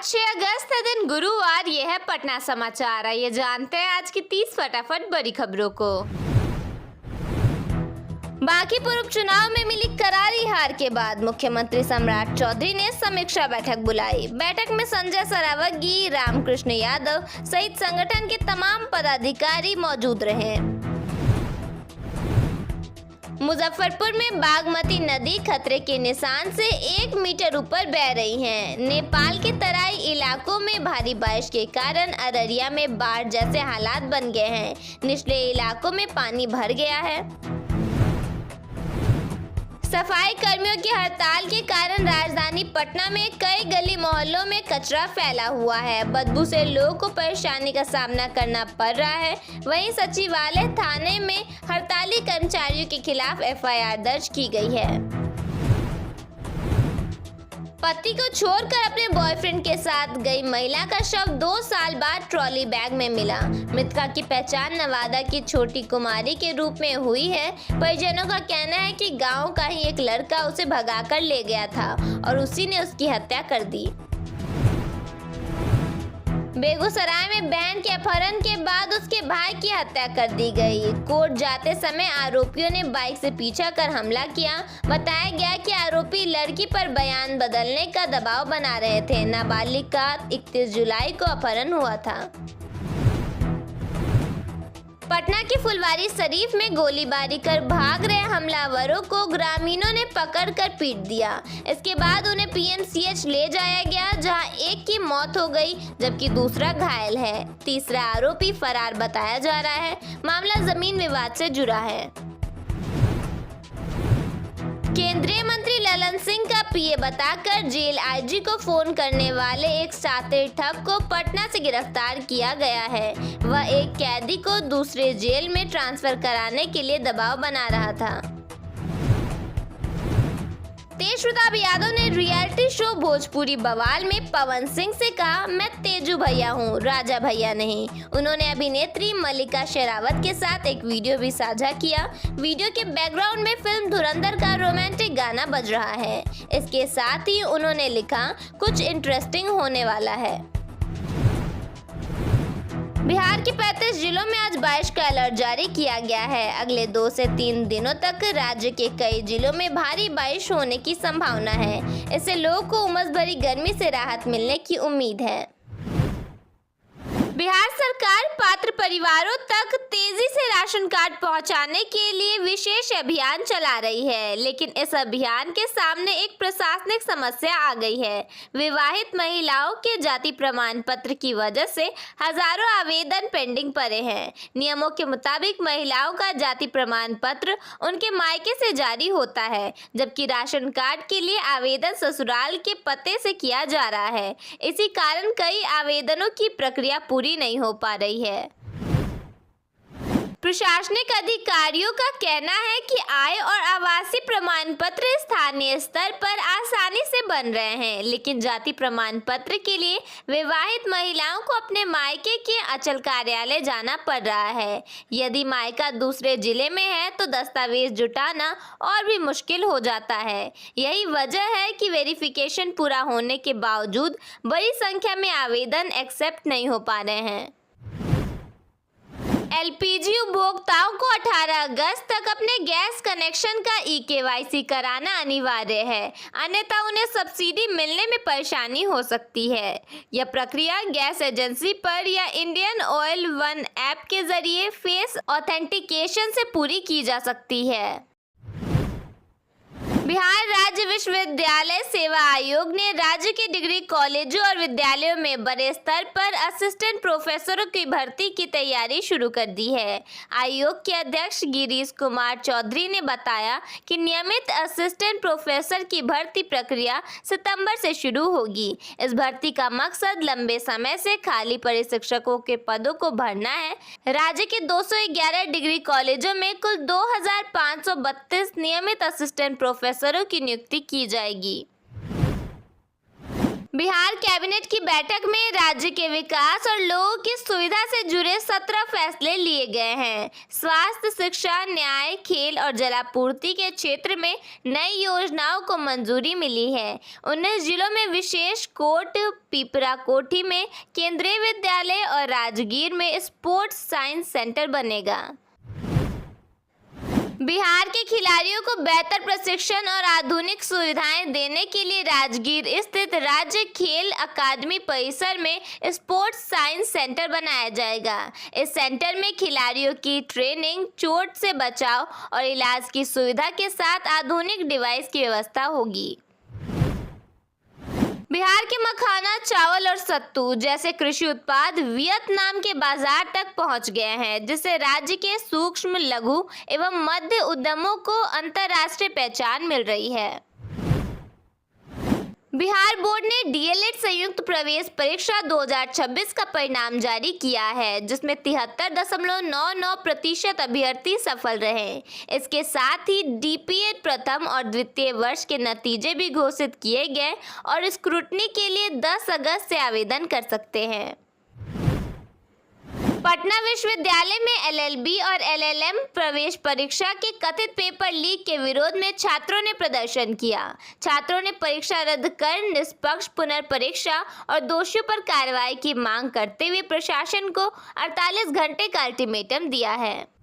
आज 6 अगस्त दिन गुरुवार। यह है पटना समाचार। आइए जानते हैं आज की 30 फटाफट बड़ी खबरों को। बांकीपुर उपचुनाव में मिली करारी हार के बाद मुख्यमंत्री सम्राट चौधरी ने समीक्षा बैठक बुलाई। बैठक में संजय सरावगी, रामकृष्ण यादव सहित संगठन के तमाम पदाधिकारी मौजूद रहे। मुजफ्फरपुर में बागमती नदी खतरे के निशान से 1 मीटर ऊपर बह रही है। नेपाल के तराई इलाकों में भारी बारिश के कारण अररिया में बाढ़ जैसे हालात बन गए हैं। निचले इलाकों में पानी भर गया है। सफाई कर्मियों की हड़ताल के कारण राजधानी पटना में कई गली मोहल्लों में कचरा फैला हुआ है। बदबू से लोगों को परेशानी का सामना करना पड़ रहा है। वहीं सचिवालय थाने में हड़ताली कर्मचारियों के खिलाफ एफआईआर दर्ज की गई है। पति को छोड़कर अपने बॉयफ्रेंड के साथ गई महिला का शव 2 साल बाद ट्रॉली बैग में मिला। मृतका की पहचान नवादा की छोटी कुमारी के रूप में हुई है। परिजनों का कहना है कि गांव का ही एक लड़का उसे भगाकर ले गया था और उसी ने उसकी हत्या कर दी। बेगूसराय में बहन के अपहरण के बाद उसके भाई की हत्या कर दी गई। कोर्ट जाते समय आरोपियों ने बाइक से पीछा कर हमला किया। बताया गया कि आरोपी लड़की पर बयान बदलने का दबाव बना रहे थे। नाबालिग का 31 जुलाई को अपहरण हुआ था। पटना के फुलवारी शरीफ में गोलीबारी कर भाग रहे हमलावरों को ग्रामीणों ने पकड़कर पीट दिया। इसके बाद उन्हें पीएमसीएच ले जाया गया, जहां एक की मौत हो गई जबकि दूसरा घायल है। तीसरा आरोपी फरार बताया जा रहा है। मामला जमीन विवाद से जुड़ा है। केंद्रीय मंत्री ललन सिंह का पीए बताकर जेल आईजी को फोन करने वाले एक शातिर ठग को पटना से गिरफ्तार किया गया है। वह एक कैदी को दूसरे जेल में ट्रांसफर कराने के लिए दबाव बना रहा था। तेजप्रताप यादव ने रियलिटी शो भोजपुरी बवाल में पवन सिंह से कहा, मैं तेजू भैया हूँ, राजा भैया नहीं। उन्होंने अभिनेत्री मल्लिका शेरावत के साथ एक वीडियो भी साझा किया। वीडियो के बैकग्राउंड में फिल्म धुरंधर का रोमांटिक गाना बज रहा है। इसके साथ ही उन्होंने लिखा, कुछ इंटरेस्टिंग होने वाला है। बिहार के 35 जिलों में आज बारिश का अलर्ट जारी किया गया है। अगले 2 से 3 दिनों तक राज्य के कई जिलों में भारी बारिश होने की संभावना है। इससे लोगों को उमस भरी गर्मी से राहत मिलने की उम्मीद है। बिहार सरकार पात्र परिवारों तक तेजी से राशन कार्ड पहुंचाने के लिए विशेष अभियान चला रही है, लेकिन इस अभियान के सामने एक प्रशासनिक समस्या आ गई है। विवाहित महिलाओं के जाति प्रमाण पत्र की वजह से हजारों आवेदन पेंडिंग पड़े हैं। नियमों के मुताबिक महिलाओं का जाति प्रमाण पत्र उनके मायके से जारी होता है, जबकि राशन कार्ड के लिए आवेदन ससुराल के पते से किया जा रहा है। इसी कारण कई आवेदनों की प्रक्रिया पूरी नहीं हो पा रही है। प्रशासनिक अधिकारियों का कहना है कि आय और आवासीय प्रमाण पत्र स्थानीय स्तर पर आसानी से बन रहे हैं, लेकिन जाति प्रमाण पत्र के लिए विवाहित महिलाओं को अपने मायके के अंचल कार्यालय जाना पड़ रहा है। यदि मायका दूसरे जिले में है तो दस्तावेज जुटाना और भी मुश्किल हो जाता है। यही वजह है कि वेरिफिकेशन पूरा होने के बावजूद बड़ी संख्या में आवेदन एक्सेप्ट नहीं हो पा रहे हैं। एलपीजी उपभोक्ताओं को 18 अगस्त तक अपने गैस कनेक्शन का ई-केवाईसी कराना अनिवार्य है, अन्यथा उन्हें सब्सिडी मिलने में परेशानी हो सकती है। यह प्रक्रिया गैस एजेंसी पर या इंडियन ऑयल वन ऐप के जरिए फेस ऑथेंटिकेशन से पूरी की जा सकती है। बिहार राज्य विश्वविद्यालय सेवा आयोग ने राज्य के डिग्री कॉलेजों और विद्यालयों में बड़े स्तर पर असिस्टेंट प्रोफेसरों की भर्ती की तैयारी शुरू कर दी है। आयोग के अध्यक्ष गिरीश कुमार चौधरी ने बताया कि नियमित असिस्टेंट प्रोफेसर की भर्ती प्रक्रिया सितंबर से शुरू होगी। इस भर्ती का मकसद लंबे समय से खाली पड़े शिक्षकों के पदों को भरना है। राज्य के 211 डिग्री कॉलेजों में कुल 2532 नियमित असिस्टेंट प्रोफेसरों की नियुक्ति की जाएगी। बिहार कैबिनेट की बैठक में राज्य के विकास और लोगों की सुविधा से जुड़े 17 फैसले लिए गए हैं। स्वास्थ्य, शिक्षा, न्याय, खेल और जलापूर्ति के क्षेत्र में नई योजनाओं को मंजूरी मिली है। 19 जिलों में विशेष कोर्ट, पिपरा कोठी में केंद्रीय विद्यालय और राजगीर में स्पोर्ट्स साइंस सेंटर बनेगा। बिहार के खिलाड़ियों को बेहतर प्रशिक्षण और आधुनिक सुविधाएं देने के लिए राजगीर स्थित राज्य खेल अकादमी परिसर में स्पोर्ट्स साइंस सेंटर बनाया जाएगा। इस सेंटर में खिलाड़ियों की ट्रेनिंग, चोट से बचाव और इलाज की सुविधा के साथ आधुनिक डिवाइस की व्यवस्था होगी। बिहार के मखाना, चावल और सत्तू जैसे कृषि उत्पाद वियतनाम के बाजार तक पहुंच गए हैं, जिससे राज्य के सूक्ष्म, लघु एवं मध्य उद्यमों को अंतर्राष्ट्रीय पहचान मिल रही है। बिहार बोर्ड ने डीएलएड संयुक्त प्रवेश परीक्षा 2026 का परिणाम जारी किया है, जिसमें 73.99% अभ्यर्थी सफल रहे। इसके साथ ही डीपीएड प्रथम और द्वितीय वर्ष के नतीजे भी घोषित किए गए और स्क्रूटनी के लिए 10 अगस्त से आवेदन कर सकते हैं। पटना विश्वविद्यालय में एलएलबी और एलएलएम प्रवेश परीक्षा के कथित पेपर लीक के विरोध में छात्रों ने प्रदर्शन किया। छात्रों ने परीक्षा रद्द कर निष्पक्ष पुनर्परीक्षा और दोषियों पर कार्रवाई की मांग करते हुए प्रशासन को 48 घंटे का अल्टीमेटम दिया है।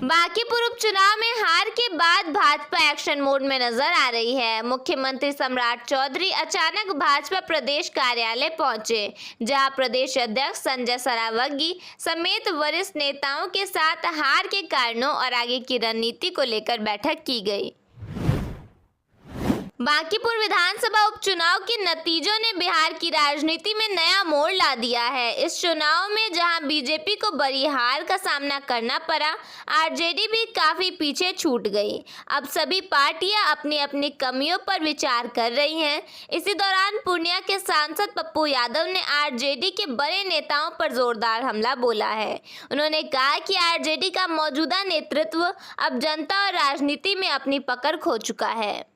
बांकीपुर उपचुनाव में हार के बाद भाजपा एक्शन मोड में नजर आ रही है। मुख्यमंत्री सम्राट चौधरी अचानक भाजपा प्रदेश कार्यालय पहुंचे, जहां प्रदेश अध्यक्ष संजय सरावगी समेत वरिष्ठ नेताओं के साथ हार के कारणों और आगे की रणनीति को लेकर बैठक की गई। बांकीपुर विधानसभा उपचुनाव के नतीजों ने बिहार की राजनीति में नया मोड़ ला दिया है। इस चुनाव में जहां बीजेपी को बड़ी हार का सामना करना पड़ा, आरजेडी भी काफी पीछे छूट गई। अब सभी पार्टियां अपनी अपनी कमियों पर विचार कर रही हैं। इसी दौरान पूर्णिया के सांसद पप्पू यादव ने आरजेडी के बड़े नेताओं पर जोरदार हमला बोला है। उन्होंने कहा कि आरजेडी का मौजूदा नेतृत्व अब जनता और राजनीति में अपनी पकड़ खो चुका है।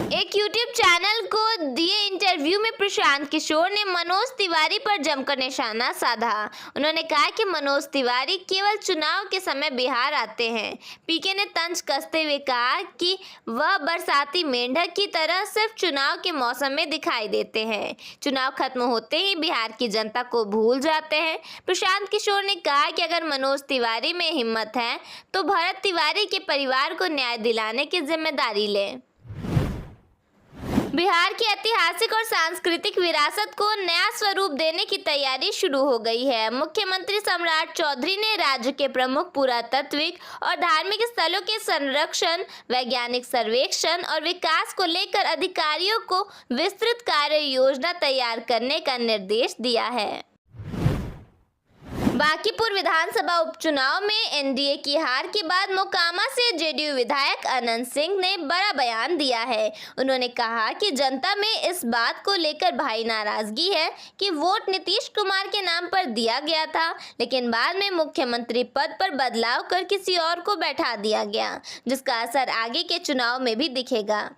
एक यूट्यूब चैनल को दिए इंटरव्यू में प्रशांत किशोर ने मनोज तिवारी पर जमकर निशाना साधा। उन्होंने कहा कि मनोज तिवारी केवल चुनाव के समय बिहार आते हैं। पीके ने तंज कसते हुए कहा कि वह बरसाती मेंढक की तरह सिर्फ चुनाव के मौसम में दिखाई देते हैं, चुनाव खत्म होते ही बिहार की जनता को भूल जाते हैं। प्रशांत किशोर ने कहा कि अगर मनोज तिवारी में हिम्मत है तो भरत तिवारी के परिवार को न्याय दिलाने की जिम्मेदारी लें। बिहार की ऐतिहासिक और सांस्कृतिक विरासत को नया स्वरूप देने की तैयारी शुरू हो गई है। मुख्यमंत्री सम्राट चौधरी ने राज्य के प्रमुख पुरातात्विक और धार्मिक स्थलों के संरक्षण, वैज्ञानिक सर्वेक्षण और विकास को लेकर अधिकारियों को विस्तृत कार्य योजना तैयार करने का निर्देश दिया है। बांकीपुर विधानसभा उपचुनाव में एनडीए की हार के बाद मोकामा से जेडीयू विधायक अनंत सिंह ने बड़ा बयान दिया है। उन्होंने कहा कि जनता में इस बात को लेकर भारी नाराजगी है कि वोट नीतीश कुमार के नाम पर दिया गया था, लेकिन बाद में मुख्यमंत्री पद पर बदलाव कर किसी और को बैठा दिया गया, जिसका असर आगे के चुनाव में भी दिखेगा।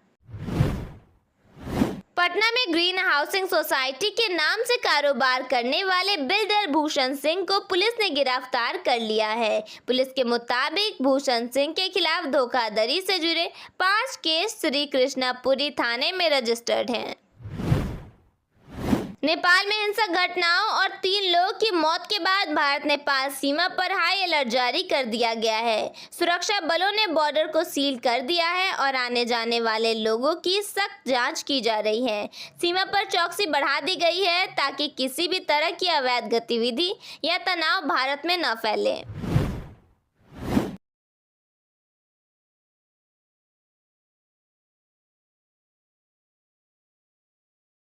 पटना में ग्रीन हाउसिंग सोसाइटी के नाम से कारोबार करने वाले बिल्डर भूषण सिंह को पुलिस ने गिरफ्तार कर लिया है। पुलिस के मुताबिक भूषण सिंह के खिलाफ धोखाधड़ी से जुड़े 5 केस श्री कृष्णापुरी थाने में रजिस्टर्ड हैं। नेपाल में हिंसक घटनाओं और 3 लोगों की मौत के बाद भारत नेपाल सीमा पर हाई अलर्ट जारी कर दिया गया है। सुरक्षा बलों ने बॉर्डर को सील कर दिया है और आने जाने वाले लोगों की सख्त जांच की जा रही है। सीमा पर चौकसी बढ़ा दी गई है ताकि किसी भी तरह की अवैध गतिविधि या तनाव भारत में न फैले।